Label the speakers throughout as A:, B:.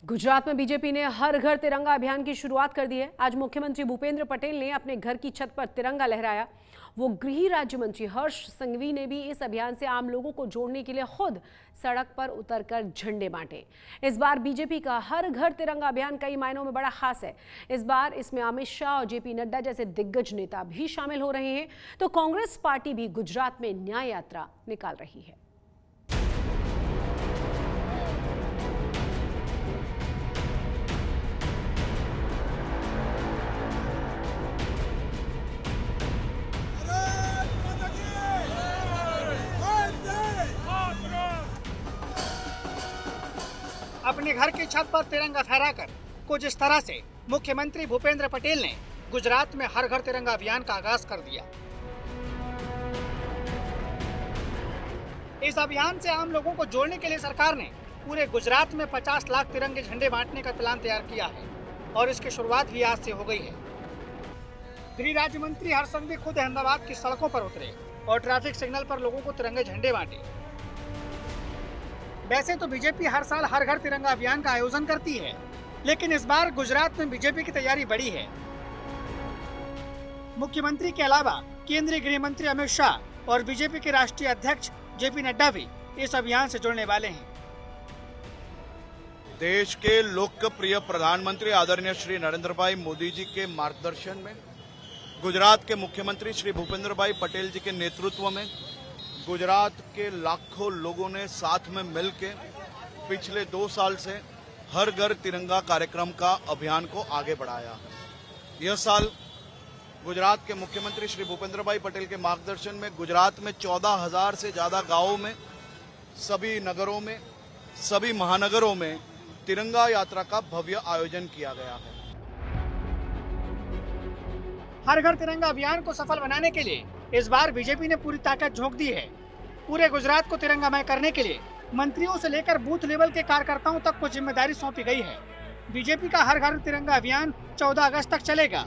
A: गुजरात में बीजेपी ने हर घर तिरंगा अभियान की शुरुआत कर दी है। आज मुख्यमंत्री भूपेंद्र पटेल ने अपने घर की छत पर तिरंगा लहराया। वो गृह राज्य मंत्री हर्ष संघवी ने भी इस अभियान से आम लोगों को जोड़ने के लिए खुद सड़क पर उतरकर झंडे बांटे। इस बार बीजेपी का हर घर तिरंगा अभियान कई मायनों में बड़ा खास है। इस बार इसमें अमित शाह और जेपी नड्डा जैसे दिग्गज नेता भी शामिल हो रहे हैं, तो कांग्रेस पार्टी भी गुजरात में न्याय यात्रा निकाल रही है।
B: अपने घर की छत पर तिरंगा फहराकर कुछ इस तरह से मुख्यमंत्री भूपेंद्र पटेल ने गुजरात में हर घर तिरंगा अभियान का आगाज कर दिया। इस अभियान से आम लोगों को जोड़ने के लिए सरकार ने पूरे गुजरात में 50 लाख तिरंगे झंडे बांटने का प्लान तैयार किया है और इसकी शुरुआत भी आज से हो गई है। गृह राज्य मंत्री हर्ष संघवी खुद अहमदाबाद की सड़कों पर उतरे और ट्रैफिक सिग्नल पर लोगों को तिरंगे झंडे बांटे। वैसे तो बीजेपी हर साल हर घर तिरंगा अभियान का आयोजन करती है, लेकिन इस बार गुजरात में बीजेपी की तैयारी बड़ी है। मुख्यमंत्री के अलावा केंद्रीय गृह मंत्री अमित शाह और बीजेपी के राष्ट्रीय अध्यक्ष जेपी नड्डा भी इस अभियान से जुड़ने वाले हैं।
C: देश के लोकप्रिय प्रधानमंत्री आदरणीय श्री नरेंद्र भाई मोदी जी के मार्गदर्शन में, गुजरात के मुख्यमंत्री श्री भूपेंद्र भाई पटेल जी के नेतृत्व में गुजरात के लाखों लोगों ने साथ में मिलकर पिछले 2 साल से हर घर तिरंगा कार्यक्रम का अभियान को आगे बढ़ाया है। यह साल गुजरात के मुख्यमंत्री श्री भूपेंद्र भाई पटेल के मार्गदर्शन में गुजरात में 14,000 से ज्यादा गांवों में, सभी नगरों में, सभी महानगरों में तिरंगा यात्रा का भव्य आयोजन किया गया है।
B: हर घर तिरंगा अभियान को सफल बनाने के लिए इस बार बीजेपी ने पूरी ताकत झोंक दी है। पूरे गुजरात को तिरंगामय करने के लिए मंत्रियों से लेकर बूथ लेवल के कार्यकर्ताओं तक को जिम्मेदारी सौंपी गई है। बीजेपी का हर घर तिरंगा अभियान 14 अगस्त तक चलेगा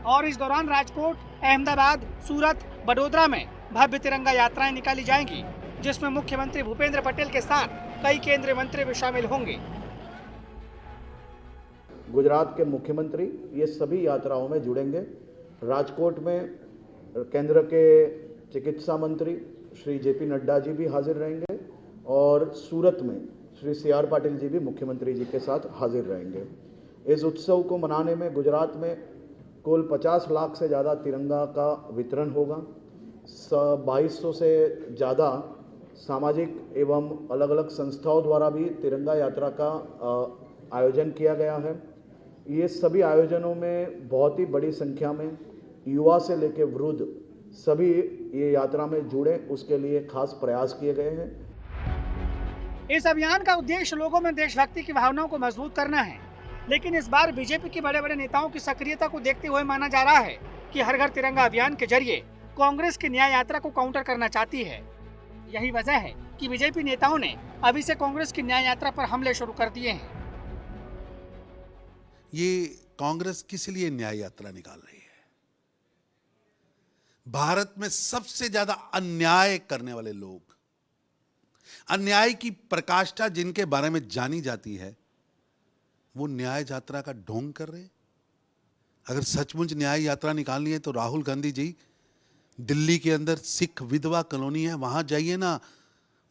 B: और इस दौरान राजकोट, अहमदाबाद, सूरत, बड़ोदरा में भव्य तिरंगा यात्राएं निकाली जाएंगी, जिसमें मुख्यमंत्री भूपेंद्र पटेल के साथ कई केंद्रीय मंत्री भी शामिल होंगे।
D: गुजरात के मुख्यमंत्री ये सभी यात्राओं में जुड़ेंगे। राजकोट में केंद्र के चिकित्सा मंत्री श्री जेपी नड्डा जी भी हाजिर रहेंगे और सूरत में श्री CR पाटिल जी भी मुख्यमंत्री जी के साथ हाजिर रहेंगे। इस उत्सव को मनाने में गुजरात में कुल 50 लाख से ज़्यादा तिरंगा का वितरण होगा। 2200 से ज़्यादा सामाजिक एवं अलग अलग संस्थाओं द्वारा भी तिरंगा यात्रा का आयोजन किया गया है। ये सभी आयोजनों में बहुत ही बड़ी संख्या में युवा से लेकर वृद्ध सभी ये यात्रा में जुड़े, उसके लिए खास प्रयास किए गए हैं।
B: इस अभियान का उद्देश्य लोगों में देशभक्ति की भावनाओं को मजबूत करना है, लेकिन इस बार बीजेपी के बड़े बड़े नेताओं की सक्रियता को देखते हुए माना जा रहा है कि हर घर तिरंगा अभियान के जरिए कांग्रेस की न्याय यात्रा को काउंटर करना चाहती है। यही वजह है कि बीजेपी नेताओं ने अभी से कांग्रेस की न्याय यात्रा पर हमले शुरू कर दिए हैं।
E: ये कांग्रेस किस लिए न्याय यात्रा निकाल रही है? भारत में सबसे ज्यादा अन्याय करने वाले लोग, अन्याय की प्रकाष्ठा जिनके बारे में जानी जाती है, वो न्याय यात्रा का ढोंग कर रहे। अगर सचमुच न्याय यात्रा निकालनी है तो राहुल गांधी जी, दिल्ली के अंदर सिख विधवा कॉलोनी है, वहां जाइए ना।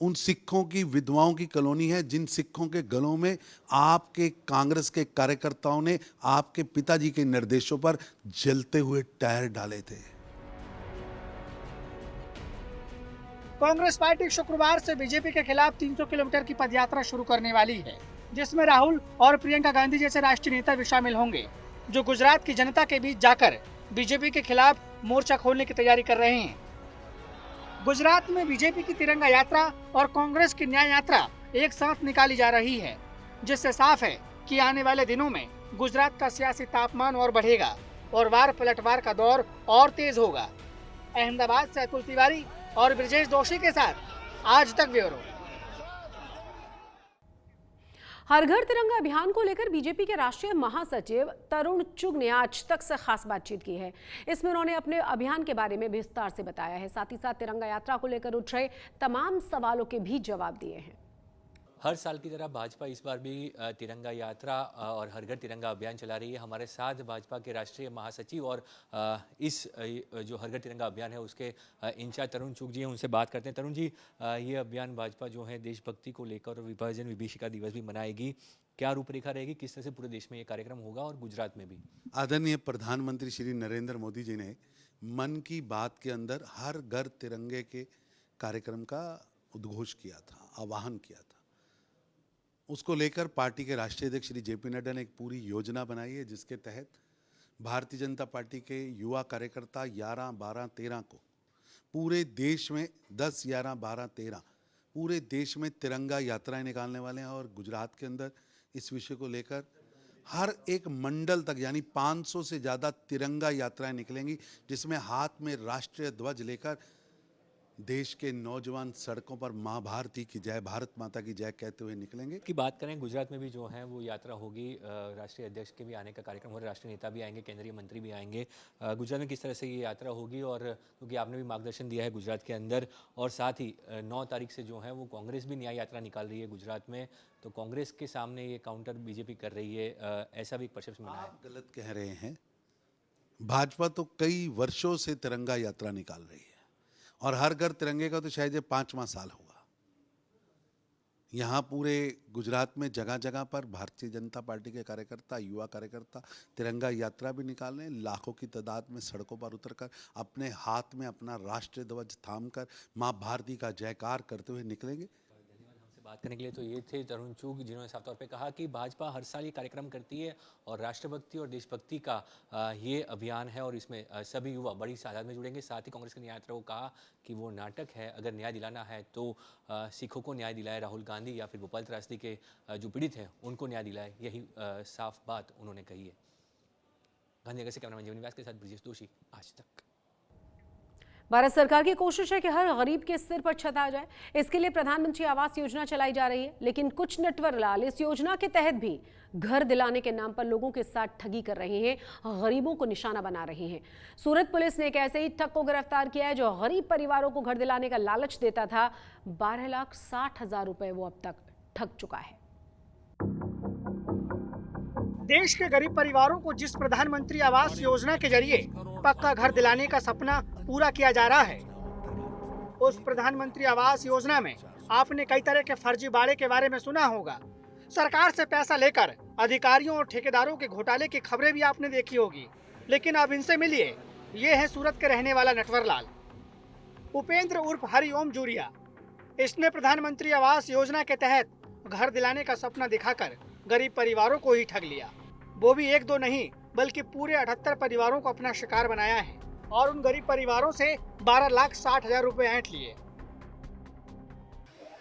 E: उन सिखों की विधवाओं की कॉलोनी है जिन सिखों के गलों में आपके कांग्रेस के कार्यकर्ताओं ने आपके पिताजी के निर्देशों पर जलते हुए टायर डाले थे।
B: कांग्रेस पार्टी शुक्रवार से बीजेपी के खिलाफ 300 किलोमीटर की पदयात्रा शुरू करने वाली है, जिसमें राहुल और प्रियंका गांधी जैसे राष्ट्रीय नेता भी शामिल होंगे, जो गुजरात की जनता के बीच जाकर बीजेपी के खिलाफ मोर्चा खोलने की तैयारी कर रहे हैं। गुजरात में बीजेपी की तिरंगा यात्रा और कांग्रेस की न्याय यात्रा एक साथ निकाली जा रही है, जिससे साफ है कि आने वाले दिनों में गुजरात का सियासी तापमान और बढ़ेगा और वार पलटवार का दौर और तेज होगा। अहमदाबाद से अतुल तिवारी और ब्रजेश दोषी के साथ आज तक ब्यूरो।
A: हर घर तिरंगा अभियान को लेकर बीजेपी के राष्ट्रीय महासचिव तरुण चुग ने आज तक से खास बातचीत की है। इसमें उन्होंने अपने अभियान के बारे में विस्तार से बताया है। साथ ही साथ तिरंगा यात्रा को लेकर उठ रहे तमाम सवालों के भी जवाब दिए हैं।
F: हर साल की तरह भाजपा इस बार भी तिरंगा यात्रा और हर घर तिरंगा अभियान चला रही है। हमारे साथ भाजपा के राष्ट्रीय महासचिव और इस जो हर घर तिरंगा अभियान है उसके इंचार्ज तरुण चुग जी हैं, उनसे बात करते हैं। तरुण जी, ये अभियान भाजपा जो है देशभक्ति को लेकर और विभाजन विभीषिका दिवस भी मनाएगी, क्या रूपरेखा रहेगी, किस तरह से पूरे देश में ये कार्यक्रम होगा और गुजरात में भी?
E: आदरणीय प्रधानमंत्री श्री नरेंद्र मोदी जी ने मन की बात के अंदर हर घर तिरंगे के कार्यक्रम का उद्घोष किया था, आह्वान किया था। उसको लेकर पार्टी के राष्ट्रीय अध्यक्ष श्री जेपी नड्डा ने एक पूरी योजना बनाई है, जिसके तहत भारतीय जनता पार्टी के युवा कार्यकर्ता 11, 12, 13 को पूरे देश में 10, 11, 12, 13 पूरे देश में तिरंगा यात्राएं निकालने वाले हैं। और गुजरात के अंदर इस विषय को लेकर हर एक मंडल तक यानी 500 से ज़्यादा तिरंगा यात्राएं निकलेंगी, जिसमें हाथ में राष्ट्रीय ध्वज लेकर देश के नौजवान सड़कों पर माँ भारती की जय, भारत माता की जय कहते हुए निकलेंगे।
F: की बात करें, गुजरात में भी जो है वो यात्रा होगी, राष्ट्रीय अध्यक्ष के भी आने का कार्यक्रम हो रहा है, राष्ट्रीय नेता भी आएंगे, केंद्रीय मंत्री भी आएंगे। गुजरात में किस तरह से ये यात्रा होगी? और क्योंकि आपने भी मार्गदर्शन दिया है गुजरात के अंदर, और साथ ही 9 तारीख से जो है वो कांग्रेस भी न्याय यात्रा निकाल रही है गुजरात में, तो कांग्रेस के सामने ये काउंटर बीजेपी कर रही है, ऐसा भी एक परसेप्शन बना है।
E: आप गलत कह रहे हैं। भाजपा तो कई वर्षों से तिरंगा यात्रा निकाल रही है और हर घर तिरंगे का तो शायद ये 5वां साल होगा। यहाँ पूरे गुजरात में जगह जगह पर भारतीय जनता पार्टी के कार्यकर्ता, युवा कार्यकर्ता तिरंगा यात्रा भी निकाल रहे हैं। लाखों की तादाद में सड़कों पर उतरकर अपने हाथ में अपना राष्ट्रीय ध्वज थामकर माँ भारती का जयकार करते हुए निकलेंगे।
F: बात करने के लिए तो ये थे तरुण चुग, जिन्होंने साफ तौर पे कहा कि भाजपा हर साल ये कार्यक्रम करती है और राष्ट्रभक्ति और देशभक्ति का ये अभियान है और इसमें सभी युवा बड़ी तादाद में जुड़ेंगे। साथ ही कांग्रेस के न्याय यात्रा को कहा कि वो नाटक है, अगर न्याय दिलाना है तो सिखों को न्याय दिलाए, राहुल गांधी या फिर भोपाल त्रासदी के जो पीड़ित हैं उनको न्याय दिलाए, यही साफ बात उन्होंने कही है। गांधीनगर से कैमरामैन जीवन व्यास के साथ ब्रिजेश दोषी, आज तक।
A: भारत सरकार की कोशिश है कि हर गरीब के सिर पर छत आ जाए। इसके लिए प्रधानमंत्री आवास योजना चलाई जा रही है, लेकिन कुछ नटवरलाल इस योजना के तहत भी घर दिलाने के नाम पर लोगों के साथ ठगी कर रहे हैं, गरीबों को निशाना बना रहे हैं। सूरत पुलिस ने एक ऐसे ही ठग को गिरफ्तार किया है जो गरीब परिवारों को घर दिलाने का लालच देता था। 12,60,000 रुपए वो अब तक ठग चुका है।
B: देश के गरीब परिवारों को जिस प्रधानमंत्री आवास योजना के जरिए पक्का घर दिलाने का सपना पूरा किया जा रहा है, उस प्रधानमंत्री आवास योजना में आपने कई तरह के फर्जी बाड़े के बारे में सुना होगा। सरकार से पैसा लेकर अधिकारियों और ठेकेदारों के घोटाले की खबरें भी आपने देखी होगी। लेकिन अब इनसे मिलिए, ये है सूरत के रहने वाला नटवरलाल उपेंद्र उर्फ हरिओम जूरिया। इसने प्रधानमंत्री आवास योजना के तहत घर दिलाने का सपना दिखाकर गरीब परिवारों को ही ठग लिया। वो भी 1-2 नहीं बल्कि पूरे 78 परिवारों को अपना शिकार बनाया है और उन गरीब परिवारों से 12,60,000 रुपए ऐंठ लिए।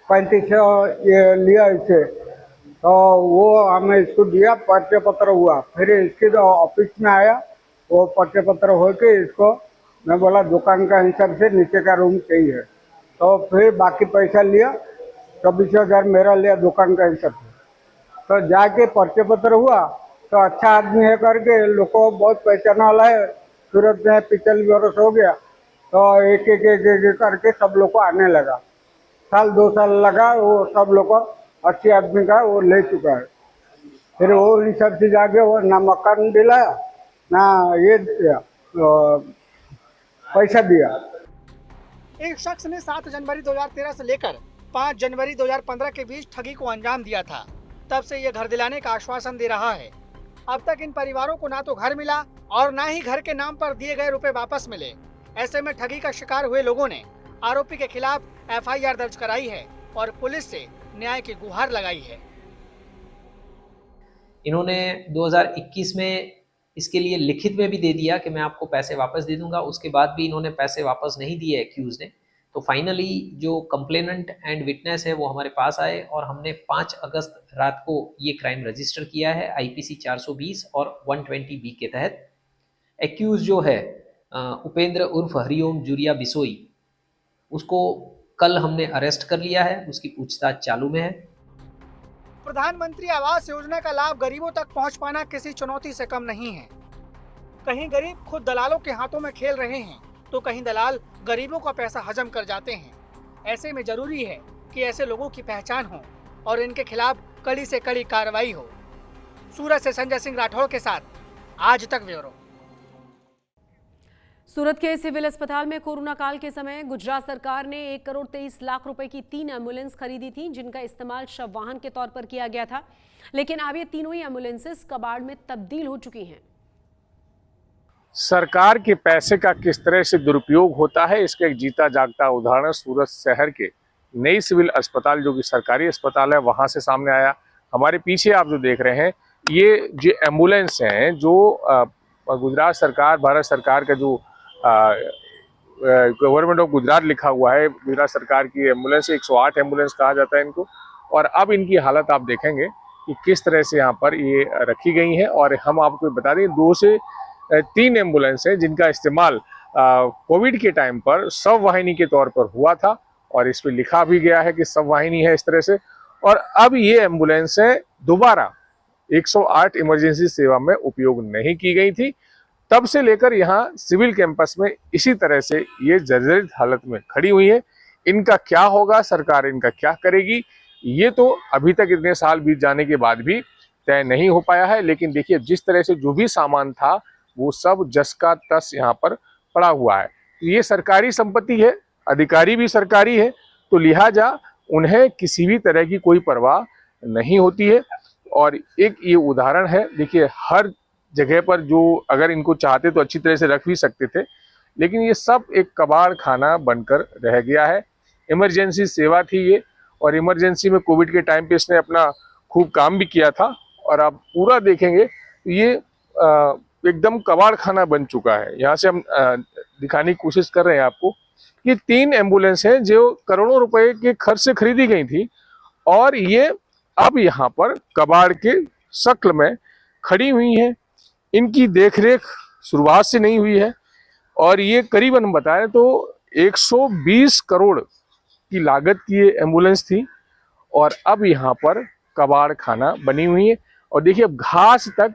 G: 3500 ये लिया इसे, तो वो हमें इसको दिया, पर्चे पत्र हुआ। फिर इसके जो ऑफिस में आया, वो पर्चे पत्र हो के इसको मैं बोला दुकान का हिसाब से नीचे का रूम चाहिए, तो फिर बाकी पैसा लिया, 24,000 मेरा लिया दुकान का हिसाब से। तो जाके पर्चे पत्र हुआ तो अच्छा आदमी है करके लोग को बहुत पहचाना वाला है, सूरत में 45 वर्ष हो गया, तो एक करके सब लोग को आने लगा। 1-2 साल लगा, वो सब लोग को 80 आदमी का वो ले चुका है। फिर वो हिसाब से जाके वो ना मकान दिलाया ना ये दिया, पैसा दिया।
B: एक शख्स ने 7 जनवरी 2013 से लेकर 5 जनवरी 2015 के बीच ठगी को अंजाम दिया था। तब से ये घर दिलाने का आश्वासन दे रहा है। अब तक इन परिवारों को ना तो घर मिला और ना ही घर के नाम पर दिए गए रुपए वापस मिले। ऐसे में ठगी का शिकार हुए लोगों ने आरोपी के खिलाफ FIR दर्ज कराई है और पुलिस से न्याय की गुहार लगाई है।
H: इन्होंने 2021 में इसके लिए लिखित में भी दे दिया कि मैं आपको पैसे वापस दे दूंगा। उसके बाद भी इन्होंने पैसे वापस नहीं दिए एक्यूज ने। तो फाइनली जो कंप्लेनेंट एंड विटनेस है वो हमारे पास आए और हमने 5 अगस्त रात को ये क्राइम रजिस्टर किया है IPC 420 और 120B के तहत। एक्यूज जो है उपेंद्र उर्फ हरिओम जूरिया बिसोई, उसको कल हमने अरेस्ट कर लिया है, उसकी पूछताछ चालू में है।
B: प्रधानमंत्री आवास योजना का लाभ गरीबों तक पहुंच पाना किसी चुनौती से कम नहीं है। कहीं गरीब खुद दलालों के हाथों में खेल रहे हैं, तो कहीं दलाल गरीबों का पैसा हजम कर जाते हैं। ऐसे में जरूरी है कि ऐसे लोगों की पहचान हो और इनके खिलाफ कड़ी से कड़ी कार्रवाई हो। सूरत से संजय सिंह राठौड़ के साथ आज तक ब्यूरो।
A: सूरत के सिविल अस्पताल में कोरोना काल के समय गुजरात सरकार ने 1 करोड़ 23 लाख रुपए की 3 एम्बुलेंस खरीदी थी, जिनका इस्तेमाल शव वाहन के तौर पर किया गया था। लेकिन अब ये तीनों ही एम्बुलेंसेस कबाड़ में तब्दील हो चुकी हैं।
I: सरकार के पैसे का किस तरह से दुरुपयोग होता है, इसका एक जीता जागता उदाहरण सूरत शहर के नई सिविल अस्पताल, जो कि सरकारी अस्पताल है, वहां से सामने आया। हमारे पीछे आप जो देख रहे हैं, ये जो एम्बुलेंस हैं, जो गुजरात सरकार, भारत सरकार का जो गवर्नमेंट ऑफ गुजरात लिखा हुआ है, गुजरात सरकार की एम्बुलेंस, 108 एम्बुलेंस कहा जाता है इनको। और अब इनकी हालत आप देखेंगे कि किस तरह से यहाँ पर ये रखी गई हैं। और हम आपको बता दें, 2 से 3 एम्बुलेंस है जिनका इस्तेमाल कोविड के टाइम पर शव वाहिनी के तौर पर हुआ था, और इस पर लिखा भी गया है कि शव वाहिनी है इस तरह से। और अब ये एम्बुलेंस दोबारा 108 इमरजेंसी सेवा में उपयोग नहीं की गई थी। तब से लेकर यहाँ सिविल कैंपस में इसी तरह से ये जर्जरित हालत में खड़ी हुई है। इनका क्या होगा, सरकार इनका क्या करेगी, ये तो अभी तक इतने साल बीत जाने के बाद भी तय नहीं हो पाया है। लेकिन देखिए, जिस तरह से जो भी सामान था वो सब जस का तस यहाँ पर पड़ा हुआ है। ये सरकारी संपत्ति है, अधिकारी भी सरकारी है, तो लिहाजा उन्हें किसी भी तरह की कोई परवाह नहीं होती है। और एक ये उदाहरण है, देखिए, हर जगह पर जो अगर इनको चाहते तो अच्छी तरह से रख भी सकते थे, लेकिन ये सब एक कबाड़ खाना बनकर रह गया है। इमरजेंसी सेवा थी ये, और इमरजेंसी में कोविड के टाइम पे इसने अपना खूब काम भी किया था। और आप पूरा देखेंगे ये एकदम कबाड़ खाना बन चुका है। यहाँ से हम दिखाने की कोशिश कर रहे हैं आपको कि 3 एम्बुलेंस हैं जो करोड़ों रुपए के खर्च से खरीदी गई थी, और ये अब यहाँ पर कबाड़ के शक्ल में खड़ी हुई हैं। इनकी देखरेख शुरुआत से नहीं हुई है, और ये करीबन बताएं तो 120 करोड़ की लागत की ये एम्बुलेंस थी, और अब यहाँ पर कबाड़ खाना बनी हुई है। और देखिए, अब घास तक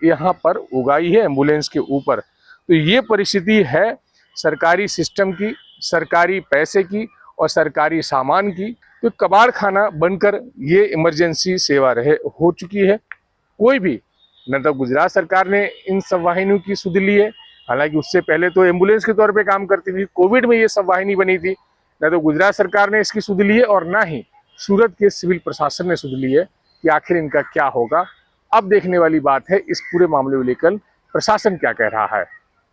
I: यहाँ पर उगाई है एम्बुलेंस के ऊपर। तो ये परिस्थिति है सरकारी सिस्टम की, सरकारी पैसे की और सरकारी सामान की। तो कबाड़ खाना बनकर ये इमरजेंसी सेवा हो चुकी है। कोई भी, न तो गुजरात सरकार ने इन सब वाहिनियों की सुध ली है, हालांकि उससे पहले तो एम्बुलेंस के तौर पे काम करती थी, कोविड में ये सब वाहिनी बनी थी। न तो गुजरात सरकार ने इसकी सुध ली है, और ना ही सूरत के सिविल प्रशासन ने सुध ली है कि आखिर इनका क्या होगा। अब देखने वाली बात है इस पूरे मामले को लेकर प्रशासन क्या कह रहा है।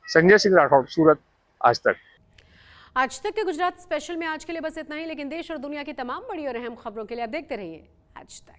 I: संजय सिंह राठौड़, सूरत, आज तक।
A: आज तक के गुजरात स्पेशल में आज के लिए बस इतना ही, लेकिन देश और दुनिया की तमाम बड़ी और अहम खबरों के लिए आप देखते रहिए आज तक।